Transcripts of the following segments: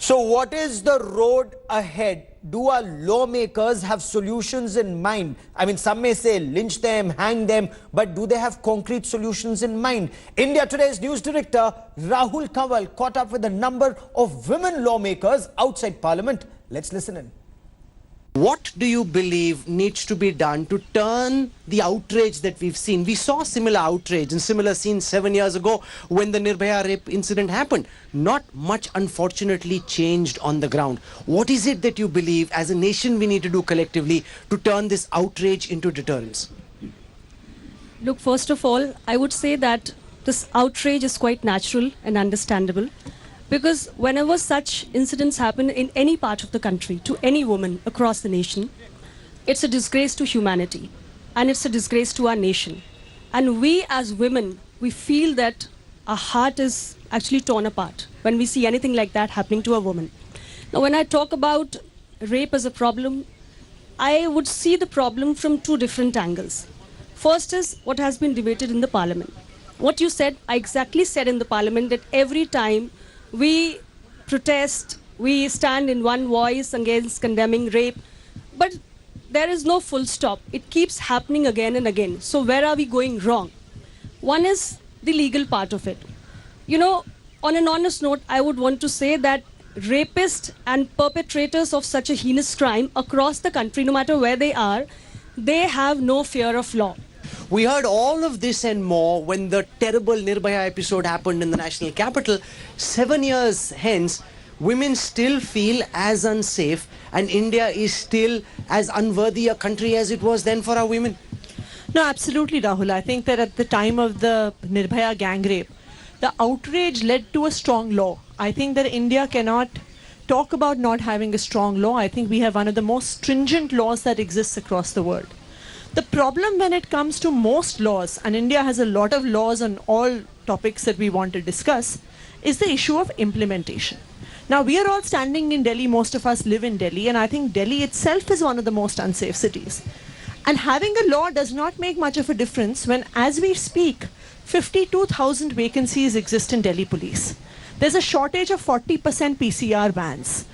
So what is the road ahead? Do our lawmakers have solutions in mind? I mean, some may say lynch them, hang them, but do they have concrete solutions in mind? India Today's news director Rahul Kanwal caught up with a number of women lawmakers outside Parliament. Let's listen in. What do you believe needs to be done to turn the outrage that we've seen? We saw similar outrage and similar scenes 7 years ago when the Nirbhaya rape incident happened. Not much, unfortunately, changed on the ground. What is it that you believe as a nation we need to do collectively to turn this outrage into deterrence? Look, first of all, I would say that this outrage is quite natural and understandable. Because whenever such incidents happen in any part of the country, to any woman across the nation, it's a disgrace to humanity and it's a disgrace to our nation. And we as women, we feel that our heart is actually torn apart when we see anything like that happening to a woman. Now, when I talk about rape as a problem, I would see the problem from two different angles. First is what has been debated in the parliament. What you said, I exactly said in the parliament that every time we protest, we stand in one voice against condemning rape, but there is no full stop. It keeps happening again and again. So where are we going wrong? One is the legal part of it. You know, on an honest note, I would want to say that rapists and perpetrators of such a heinous crime across the country, no matter where they are, they have no fear of law. We heard all of this and more when the terrible Nirbhaya episode happened in the national capital. 7 years hence, women still feel as unsafe and India is still as unworthy a country as it was then for our women. No, absolutely, Rahul. I think that at the time of the Nirbhaya gang rape, the outrage led to a strong law. I think that India cannot talk about not having a strong law. I think we have one of the most stringent laws that exists across the world. The problem when it comes to most laws, and India has a lot of laws on all topics that we want to discuss, is the issue of implementation. Now, we are all standing in Delhi, most of us live in Delhi, and I think Delhi itself is one of the most unsafe cities. And having a law does not make much of a difference when, as we speak, 52,000 vacancies exist in Delhi police. There's a shortage of 40% PCR vans.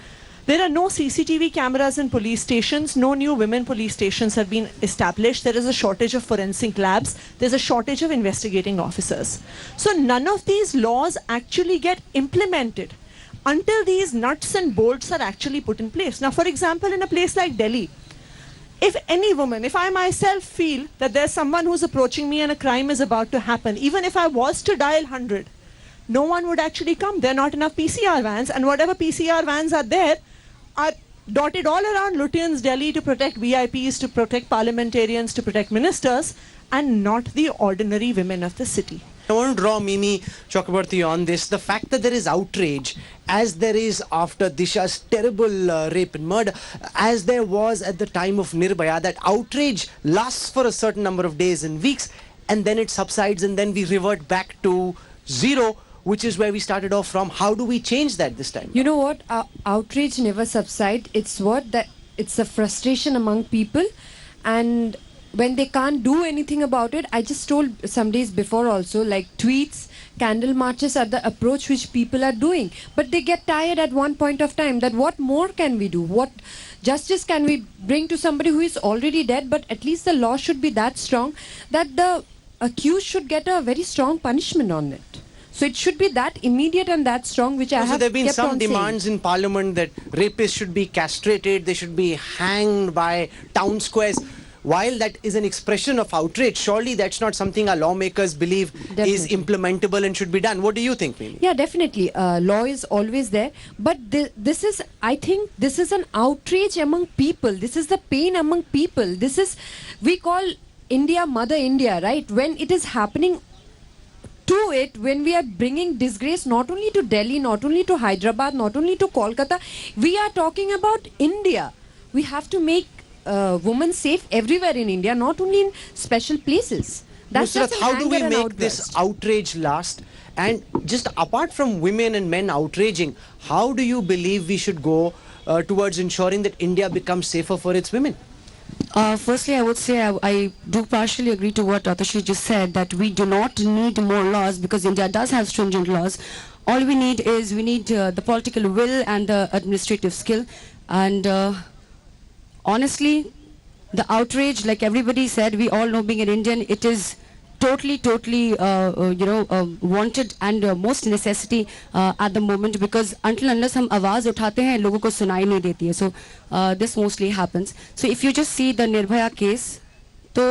There are no CCTV cameras in police stations. No new women police stations have been established. There is a shortage of forensic labs. There's a shortage of investigating officers. So none of these laws actually get implemented until these nuts and bolts are actually put in place. Now, for example, in a place like Delhi, if any woman, if I myself feel that there's someone who's approaching me and a crime is about to happen, even if I was to dial 100, no one would actually come. There are not enough PCR vans, and whatever PCR vans are there are dotted all around Lutyens, Delhi, to protect VIPs, to protect parliamentarians, to protect ministers, and not the ordinary women of the city. I want to draw Mimi Chakraborty on this. The fact that there is outrage, as there is after Disha's terrible rape and murder, as there was at the time of Nirbhaya, that outrage lasts for a certain number of days and weeks, and then it subsides, and then we revert back to zero, which is where we started off from. How do we change that this time? You know what? Outrage never subsides. It's a frustration among people, and when they can't do anything about it, I just told some days before also, like tweets, candle marches are the approach which people are doing. But they get tired at one point of time that what more can we do? What justice can we bring to somebody who is already dead? But at least the law should be that strong that the accused should get a very strong punishment on it. So it should be that immediate and that strong, which I have kept on saying. There have been some demands in Parliament that rapists should be castrated, they should be hanged by town squares. While that is an expression of outrage, surely that's not something our lawmakers believe is implementable and should be done. What do you think, Mimi? Yeah, definitely. Law is always there. But I think this is an outrage among people. This is the pain among people. We call India Mother India, right? When it is happening to it, when we are bringing disgrace not only to Delhi, not only to Hyderabad, not only to Kolkata, we are talking about India. We have to make women safe everywhere in India, not only in special places. Nusrat, how do we make this outrage last? And just apart from women and men outraging, how do you believe we should go towards ensuring that India becomes safer for its women? Firstly, I would say I do partially agree to what Atishi just said, that we do not need more laws because India does have stringent laws. all we need is the political will and the administrative skill. And honestly, the outrage, like everybody said, we all know being an Indian, it is totally wanted and most necessity at the moment, because until unless हम आवाज उठाते हैं लोगों को सुनाई नहीं देती है. So this mostly happens. So if you just see the Nirbhaya case, तो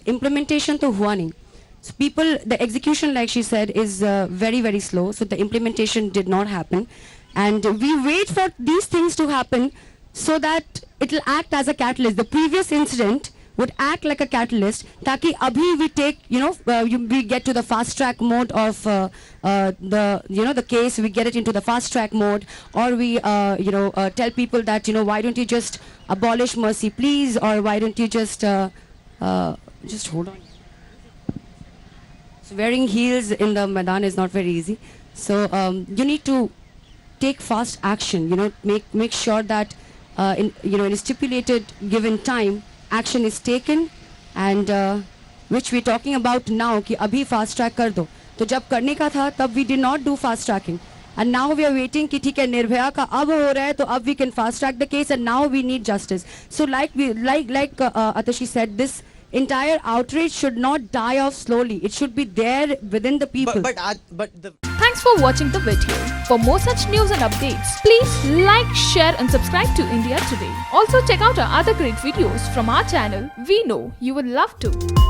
implementation तो हुआ नहीं. So people, the execution, like she said, is very, very slow. So the implementation did not happen. And we wait for these things to happen so that it will act as a catalyst. The previous incident would act like a catalyst, taki abhi we take, we get to the fast track mode of the case, we get it into the fast track mode, or we, tell people that, why don't you just abolish mercy, please, or why don't you just hold on. So wearing heels in the Maidan is not very easy. So you need to take fast action, make sure that in a stipulated given time, action is taken, and which we're talking about now, कि अभी fast track कर दो. तो जब करने का था तब we did not do fast tracking, and now we are waiting कि ठीक है निर्भया का अब हो रहा है तो अब we can fast track the case, and now we need justice. So like Atishi said, this entire outrage should not die off slowly. It should be there within the people. Thanks for watching the video. For more such news and updates, please like, share and subscribe to India Today. Also check out our other great videos from our channel. We know you will love to.